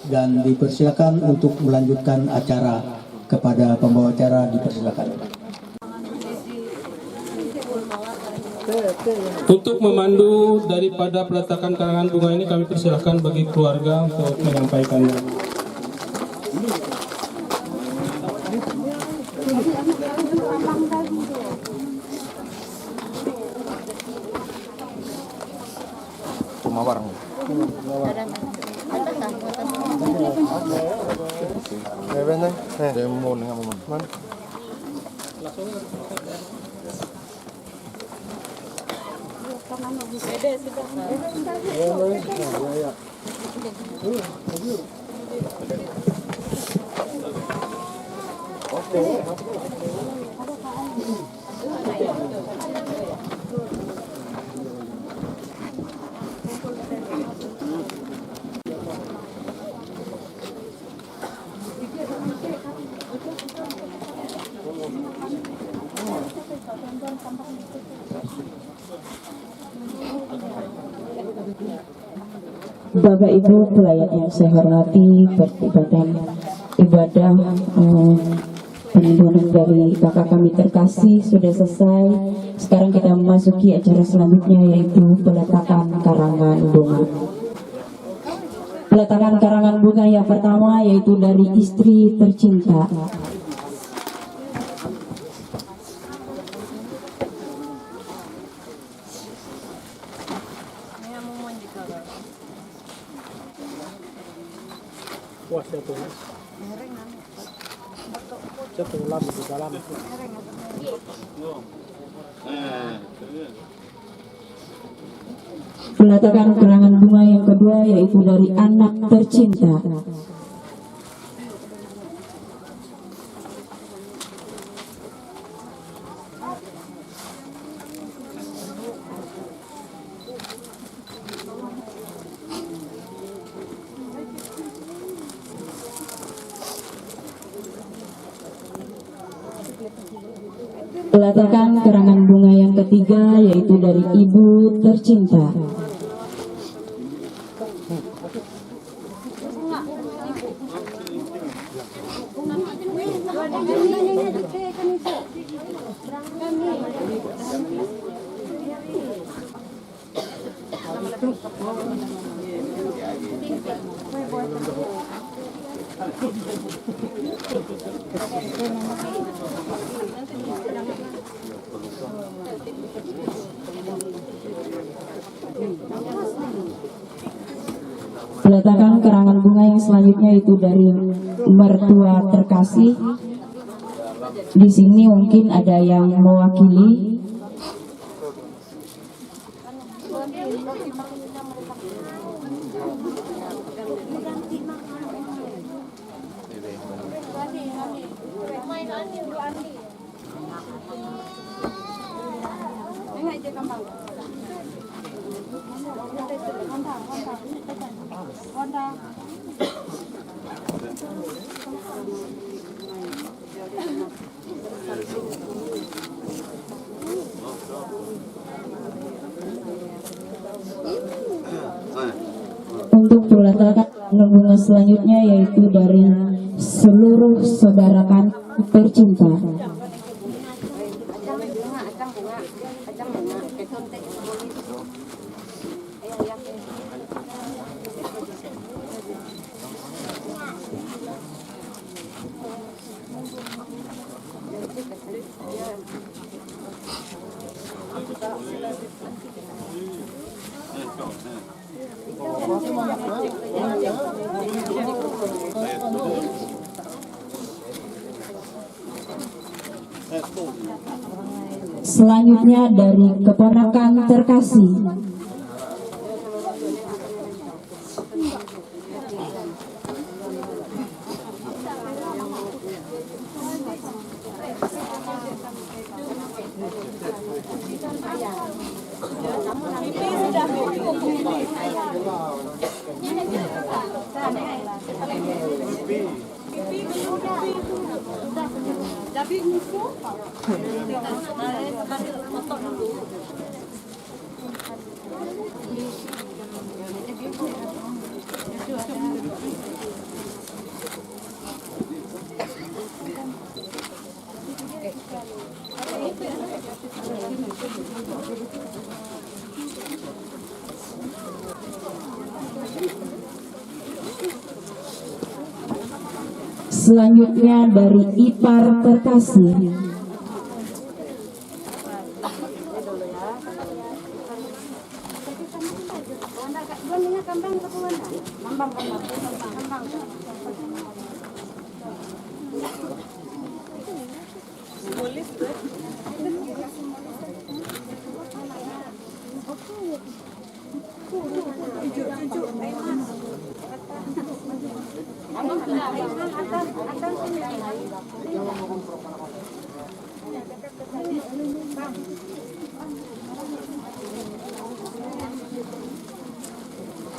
dan dipersilakan untuk melanjutkan acara. Kepada pembawa acara dipersilakan. Untuk memandu daripada peletakan karangan bunga ini, kami persilakan bagi keluarga untuk menyampaikannya. Cuma barang. Bapak Ibu pelayan yang saya hormati, peribadatan ibadah penimbunan dari kakak kami terkasih sudah selesai. Sekarang kita memasuki acara selanjutnya, yaitu peletakan karangan bunga. Peletakan karangan bunga yang pertama yaitu dari istri tercinta. Peletakan karangan bunga yang kedua yaitu dari anak tercinta. Peletakan karangan bunga yang ketiga yaitu dari ibu tercinta. Peletakan karangan bunga yang selanjutnya itu dari mertua terkasih. Di sini mungkin ada yang mewakili. Untuk peletakan bunga selanjutnya yaitu dari seluruh saudara kami tercinta. Selanjutnya dari keponakan terkasih. Selanjutnya dari ipar terkasih.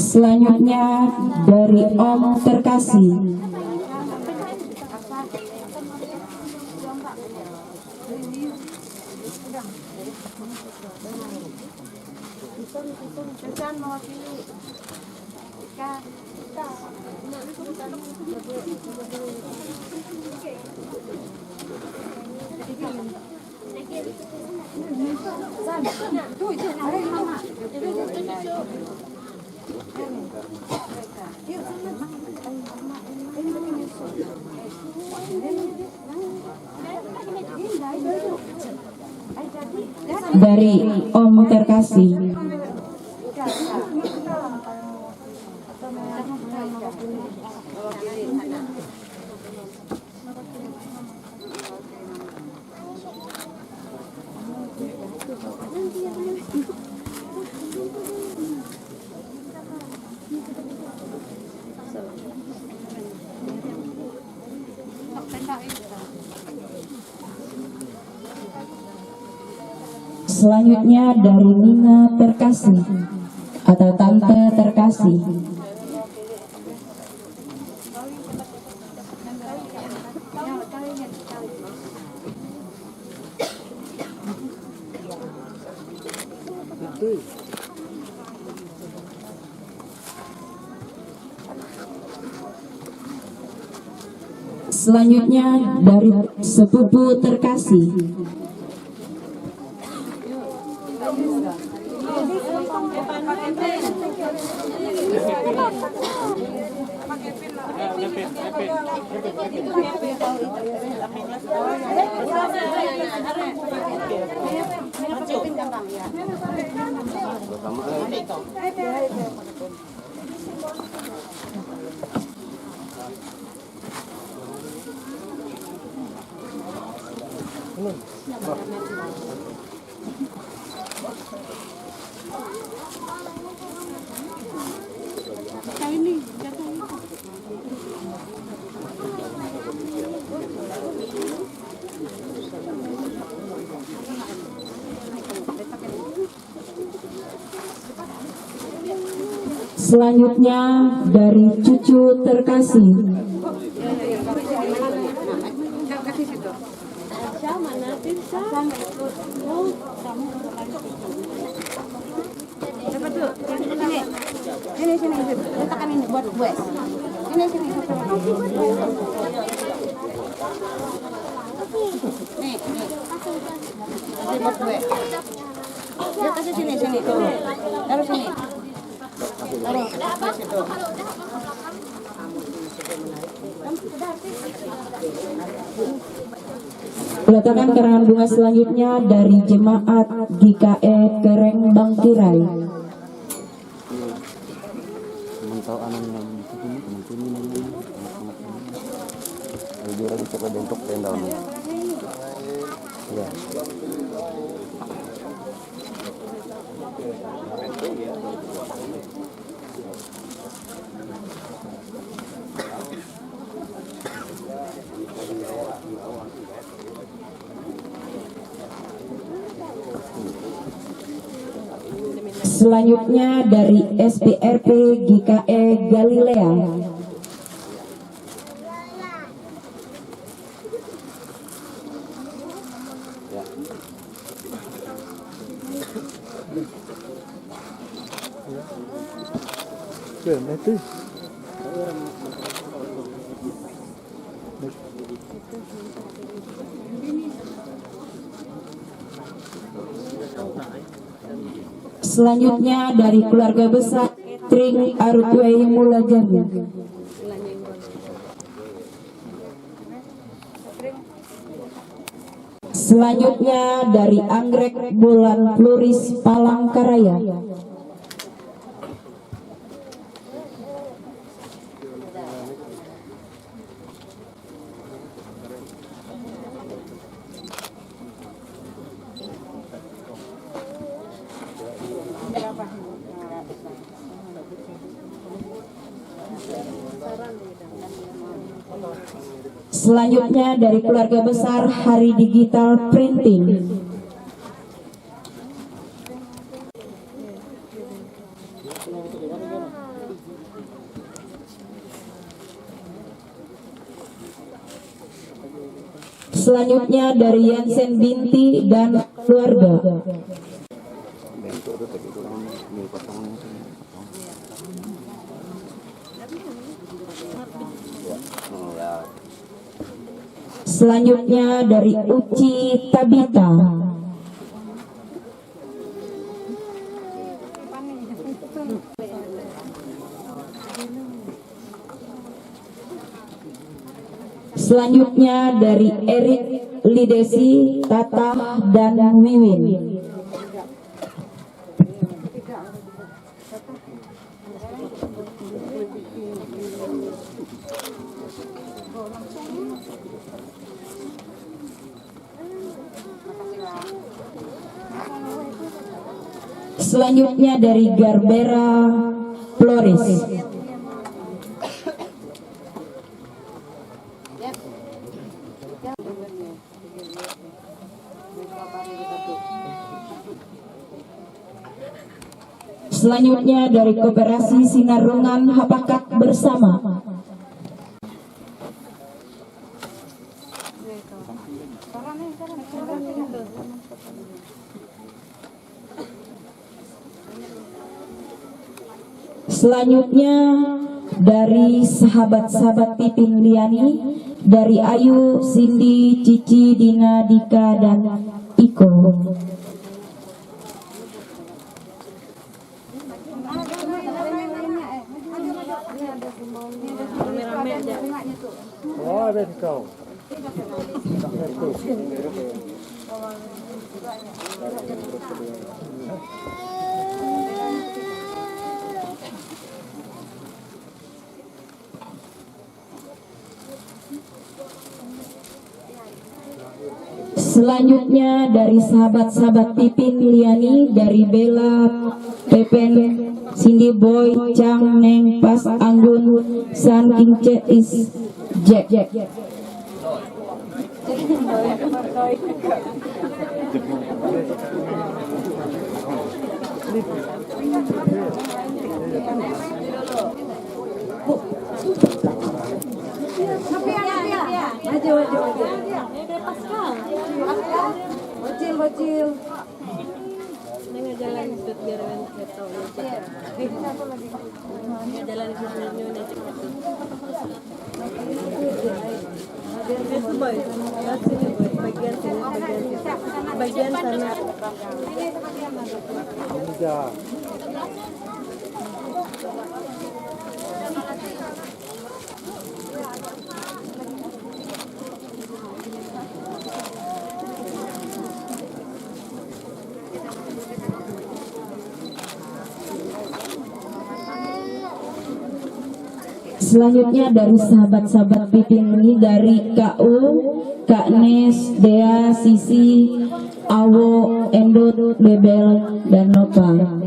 Selanjutnya dari Om Terkasih. Dari Om Terkasih. Selanjutnya dari Nina Terkasih atau Tante Terkasih. Selanjutnya dari Sepupu Terkasih. Selanjutnya dari Cucu Terkasih. Sini, letakkan ini buat gue. Sini. Nih. Kasih buat gue. Ya, kasih sini tuh. Taruh sini. Taruh situ. Peletakan karangan bunga selanjutnya dari Jemaat GKE Kereng Bangkirai. Selanjutnya dari SPRP GKE Galilea. Selanjutnya dari keluarga besar Tring Arutwei Mulajani. Selanjutnya dari Anggrek Bulan Floris Palangkaraya. Selanjutnya dari keluarga besar Hari Digital Printing. Selanjutnya dari Yansen Binti dan keluarga. Selanjutnya dari Uci Tabita. Selanjutnya dari Erik Lidesi, Tata, dan Wiwin. Selanjutnya dari Garbera Flores. Selanjutnya dari Koperasi Sinarungan Hapakat Bersama. Selanjutnya dari sahabat-sahabat Pipin Liani, dari Ayu, Cindy, Cici, Dina, Dika, dan Iko. Oh, ada kau. Selanjutnya dari sahabat-sahabat Pipin Liani, dari Bella, Pepen, Cindy Boy, Chang, Neng, Pas, Anggun, San, King, Chet, Is, Jack. Bocil. Jalan ikut biar tahu. Jalan itu boy. Bagian sini, bagian sana. Selanjutnya dari sahabat-sahabat Pipin ini, dari KU, Kak Nes, Dea, Sisi, Awo, Endut, Bebel, dan Nova.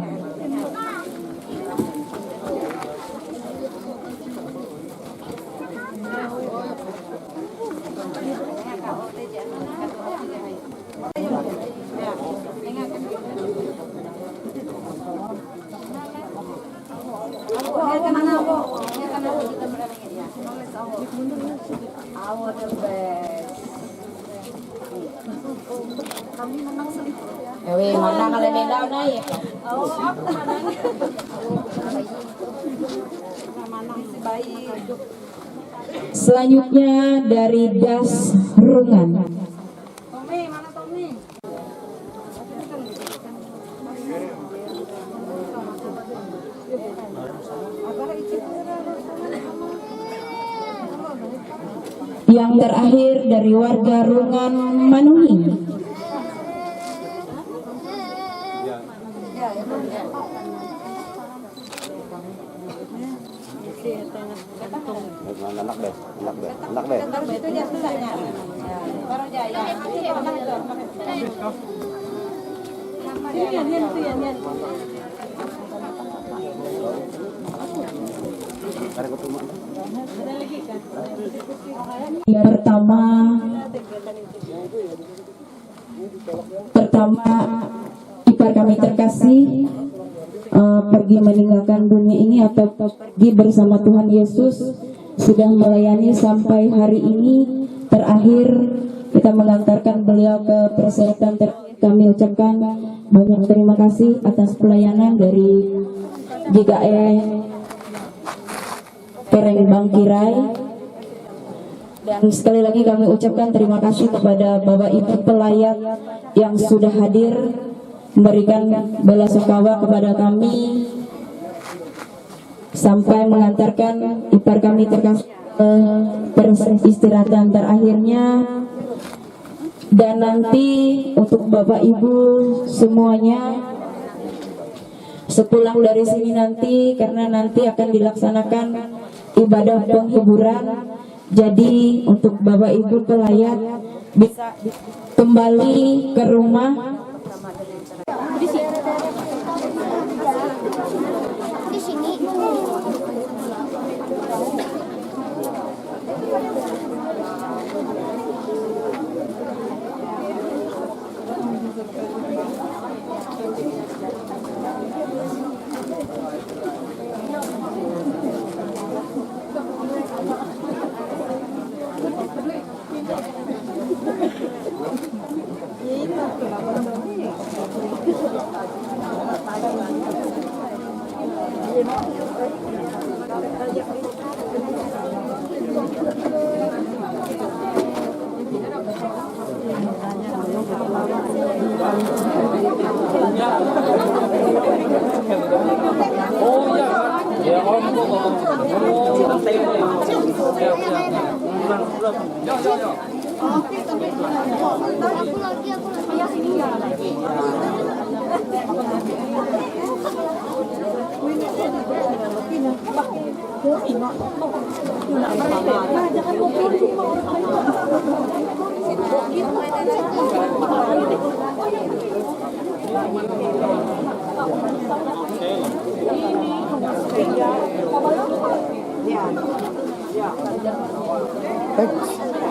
Mana kalian yang daun aja? Selanjutnya dari Das Rungan. Tommy, mana Tommy? Yang terakhir dari warga Rungan Manuhi. Anak deh. Itu dia sudahnya. Baru jaya. Pertama ipar kami terkasih pergi meninggalkan dunia ini atau pergi bersama Tuhan Yesus, sudah melayani sampai hari ini terakhir kita mengantarkan beliau ke persyaratan kami ucapkan banyak terima kasih atas pelayanan dari GKE Kereng Bangkirai. Dan sekali lagi kami ucapkan terima kasih kepada Bapak Ibu pelayat yang sudah hadir memberikan belasungkawa kepada kami sampai mengantarkan ipar kami terkasih peristirahatan terakhirnya. Dan nanti untuk Bapak Ibu semuanya sepulang dari sini nanti, karena nanti akan dilaksanakan ibadah penghiburan. Jadi untuk Bapak Ibu pelayat bisa kembali ke rumah. Di sini.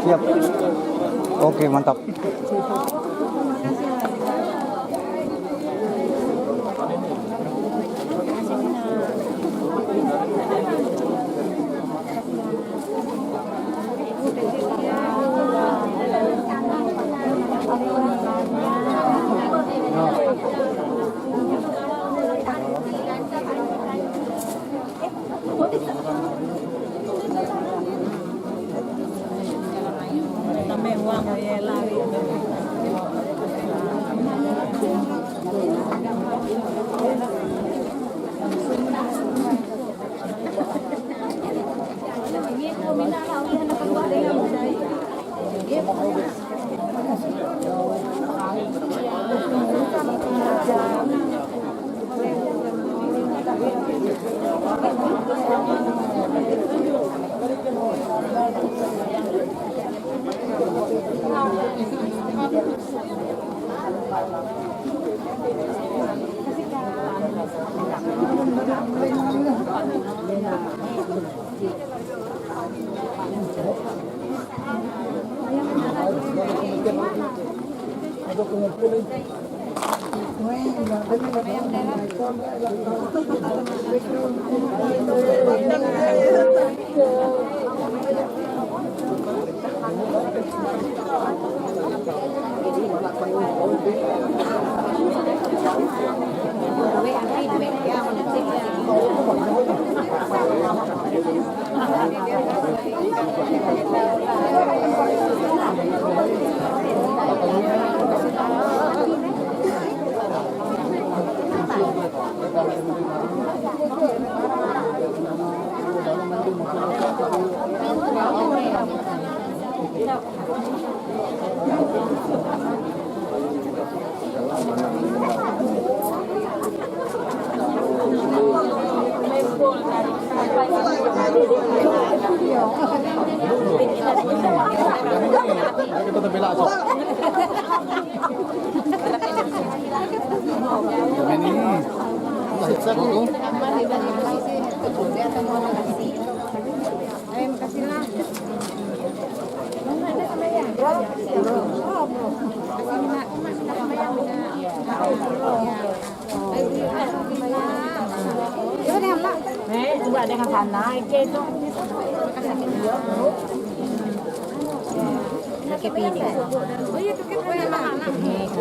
Siap. Oke, mantap. Juga dengan sana, itu. Kepini. Oh iya, kepini anak-anak. Iya,